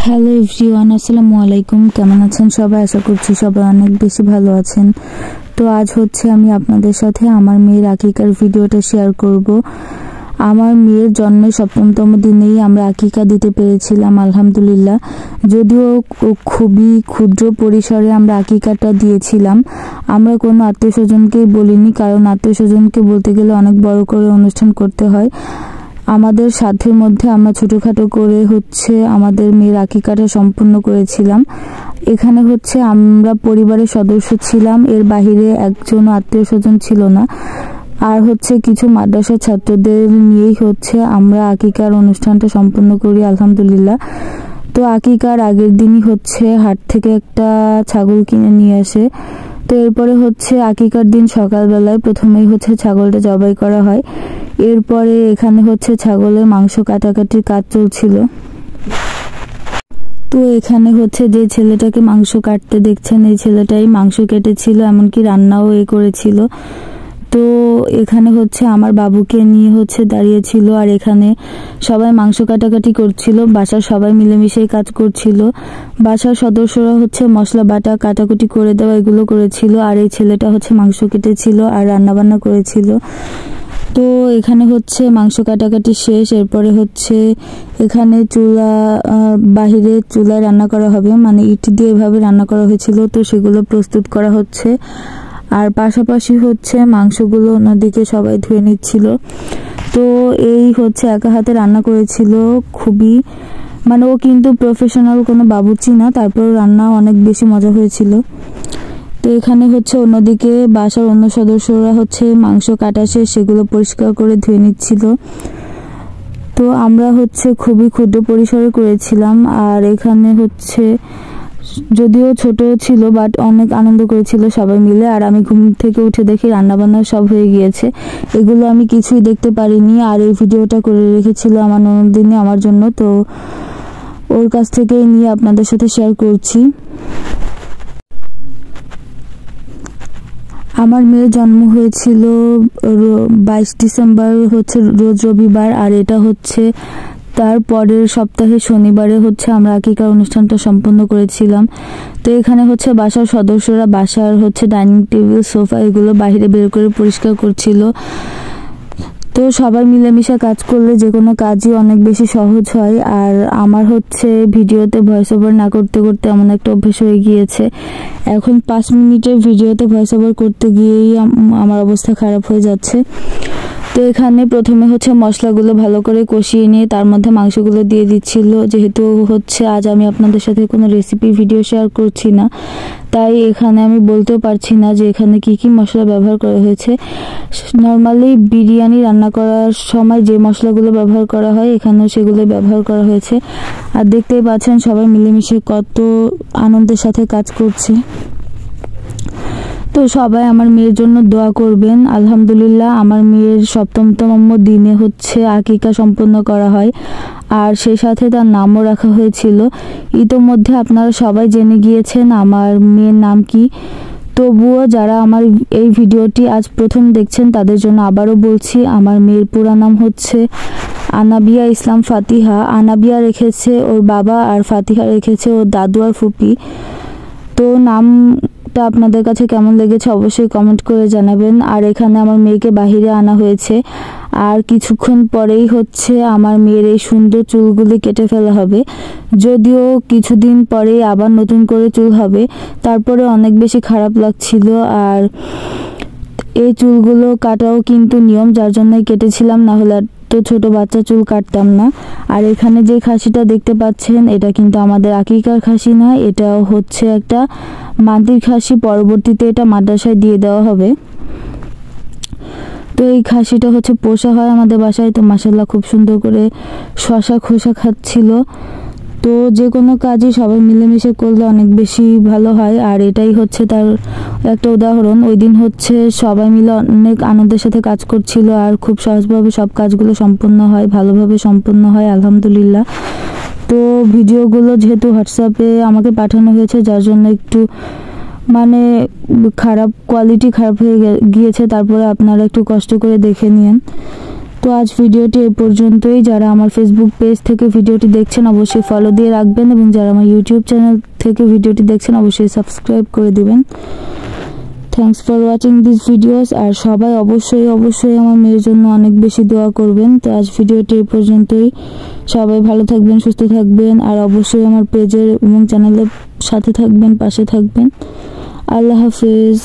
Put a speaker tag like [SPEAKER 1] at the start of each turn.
[SPEAKER 1] Hello everyone, আসসালামু আলাইকুম। কেমন আছেন সবাই? আশা করছি সবাই অনেক বেশি ভালো আছেন। তো আজ আমি আপনাদের সাথে আমার মেয়ের আকিকার ভিডিওটা শেয়ার করব। আমার মেয়ের জন্মের ৭ম দিনেই আমরা আকিকা দিতে পেরেছিলাম আলহামদুলিল্লাহ। যদিও খুবই ক্ষুদ্র পরিসরে আমরা আকিকাটা দিয়েছিলাম। আমরা কোনো আত্মীয় স্বজনকেই বলিনি, কারণ আত্মীয় স্বজনকে বলতে গেলে অনেক বড় করে অনুষ্ঠান করতে হয়। আমাদের সাধ্যের মধ্যে আমরা ছোটোখাটো করে আমাদের মেয়ের আকিকাটা সম্পূর্ণ করেছিলাম। এখানে আমরা পরিবারের সদস্য ছিলাম, এর বাইরে একজন আত্মীয় স্বজন ছিল না। আর কিছু মাদ্রাসার ছাত্রদের নিয়েই আমরা আকিকার অনুষ্ঠানটা সম্পূর্ণ করি আলহামদুলিল্লাহ। তো আকিকার আগের দিনই হাট থেকে একটা ছাগল কিনে নিয়ে আসে। তো এরপরে আকিকার দিন সকালবেলায় প্রথমেই ছাগলটা জবাই করা হয়। এরপরে এখানে ছাগলের মাংস কাটাকাটির কাজ চলছিল। তো এখানে যে ছেলেটাকে মাংস কাটতে দেখছেন, এই ছেলেটাই মাংস কেটেছিল, এমনকি রান্নাও করেছিল। তো এখানে আমার বাবুকে নিয়ে দাঁড়িয়েছিল, আর এখানে সবাই মাংস কাটাকাটি করছিল। বাসার সবাই মিলেমিশে কাজ করছিল। বাসার সদস্যরা মশলা বাটা কাটাকুটি করে দেওয়া এগুলো করেছিল, আর এই ছেলেটা মাংস কেটেছিল আর রান্নাবান্না করেছিল। তো এখানে মাংস কাটাকাটি শেষ। এরপরে এখানে বাহিরে চুলায় রান্না করা হবে, মানে ইট দিয়ে এভাবে রান্না করা হয়েছিল। তো সেগুলো প্রস্তুত করা হচ্ছে, আর পাশাপাশি মাংসগুলো অন্যদিকে সবাই ধুয়ে নিচ্ছিল। তো এই একা হাতে রান্না করেছিল, খুবই ও কিন্তু প্রফেশনাল কোনো বাবুর্চি না, তারপর রান্না অনেক বেশি মজা হয়েছিল। তো এখানে অন্যদিকে বাসার অন্য সদস্যরা মাংস কাটা শেষ, সেগুলো পরিষ্কার করে ধুয়ে নিচ্ছিল। তো আমরা খুবই ক্ষুদ্র পরিসরে করেছিলাম, আর এখানে যদিও ছোট ছিল বাট অনেক আনন্দ করেছিল সবাই মিলে। আর আমি ঘুম থেকে উঠে দেখি রান্নাবান্না সব হয়ে গিয়েছে। এগুলো আমি কিছুই দেখতে পারিনি, আর এই ভিডিওটা করে রেখেছিল আমার ননদিনী আমার জন্য। তো ওর কাছ থেকেই নিয়ে আপনাদের সাথে শেয়ার করছি। আমার মেয়ের জন্ম হয়েছিল 22 ডিসেম্বর, রোজ রবিবার, আর এটা তার পরের সপ্তাহে শনিবারে আমরা আকিকার অনুষ্ঠানটা সম্পন্ন করেছিলাম। তো এখানে বাসার সদস্যরা বাসার ডাইনিং টেবিল, সোফা এগুলো বাইরে বের করে পরিষ্কার করছিল। তো সবাই মিলেমিশে কাজ করলে যে কোনো কাজই অনেক বেশি সহজ হয়। আর আমার ভিডিওতে ভয়েস ওভার না করতে করতে এমন একটা অভ্যেস হয়ে গিয়েছে, এখন 5 মিনিটের ভিডিওতে ভয়েস ওভার করতে গিয়েই আমার অবস্থা খারাপ হয়ে যাচ্ছে। তো এখানে প্রথমে মশলাগুলো ভালো করে কষিয়ে নিয়ে তার মধ্যে মাংসগুলো দিয়ে দিচ্ছিল। যেহেতু আজ আমি আপনাদের সাথে কোনো রেসিপি ভিডিও শেয়ার করছি না, তাই এখানে আমি বলতেও পারছি না যে এখানে কি কি মশলা ব্যবহার করা হয়েছে। নর্মালি বিরিয়ানি রান্না করার সময় যে মশলাগুলো ব্যবহার করা হয় এখানেও সেগুলো ব্যবহার করা হয়েছে। আর দেখতেই পাচ্ছেন সবাই মিলেমিশে কত আনন্দের সাথে কাজ করছে। তো সবাই আমার মেয়ের জন্য দোয়া করবেন। আলহামদুলিল্লাহ, আমার মেয়ের ৭ম দিনে আকিকা সম্পন্ন করা হয়, আর সেই সাথে তার নামও রাখা হয়েছিল। ইতোমধ্যে আপনারা সবাই জেনে গিয়েছেন আমার মেয়ের নাম কি। তবুও যারা আমার এই ভিডিওটি আজ প্রথম দেখছেন তাদের জন্য আবারও বলছি, আমার মেয়ের পুরা নাম আনাবিয়া ইসলাম ফাতিহা। আনাবিয়া রেখেছে ওর বাবা, আর ফাতিহা রেখেছে ওর দাদু আর ফুপি। তো নামটা আপনাদের কাছে কেমন লেগেছে অবশ্যই কমেন্ট করে জানাবেন। আর এখানে আমার মেয়েকে বাহিরে আনা হয়েছে, আর কিছুক্ষণ পরেই আমার মেয়ের এই সুন্দর চুলগুলি কেটে ফেলা হবে। যদিও কিছুদিন পরেই আবার নতুন করে চুল হবে, তারপরে অনেক বেশি খারাপ লাগছিল। আর এই চুলগুলো কাটাও কিন্তু নিয়ম, যার জন্যই কেটেছিলাম, না হলে তো ছোট বাচ্চা চুল কাটতাম না। আর এখানে যে খাসিটা দেখতে পাচ্ছেন এটা কিন্তু আমাদের আকিকার খাসি না, এটাও একটা মাটির খাসি। পরবর্তীতে এটা মাদ্রাসায় দিয়ে দেওয়া হবে। তো এই খাসিটা পোষা হয় আমাদের বাসায়। তো মাশাআল্লাহ খুব সুন্দর করে শশা খোসা খাচ্ছিল। তো যে কোনো কাজই সবাই মিলেমিশে করলে অনেক বেশি ভালো হয়, আর এটাই তার একটা উদাহরণ। ওই দিন সবাই মিলে অনেক আনন্দের সাথে কাজ করছিল, আর খুব সহজভাবে সব কাজগুলো সম্পন্ন হয়, ভালোভাবে সম্পন্ন হয় আলহামদুলিল্লাহ। তো ভিডিওগুলো যেহেতু হোয়াটসঅ্যাপে আমাকে পাঠানো হয়েছে, যার জন্য একটু কোয়ালিটি খারাপ হয়ে গিয়েছে, তারপরে আপনারা একটু কষ্ট করে দেখে নিন। তো তো আজ ভিডিওটি এই পর্যন্তই। যারা আমার ফেসবুক পেজ থেকে ভিডিওটি দেখছেন অবশ্যই ফলো দিয়ে রাখবেন, এবং যারা আমার ইউটিউব চ্যানেল থেকে ভিডিওটি দেখছেন অবশ্যই সাবস্ক্রাইব করে দিবেন। Thanks for watching this videos. আর সবাই অবশ্যই আমার মেয়ের জন্য অনেক বেশি দোয়া করবেন। তো আজ ভিডিওটি এই পর্যন্তই। সবাই ভালো থাকবেন, সুস্থ থাকবেন, আর অবশ্যই আমার পেজের এবং চ্যানেলের সাথে থাকবেন, পাশে থাকবেন। আল্লাহ হাফেজ।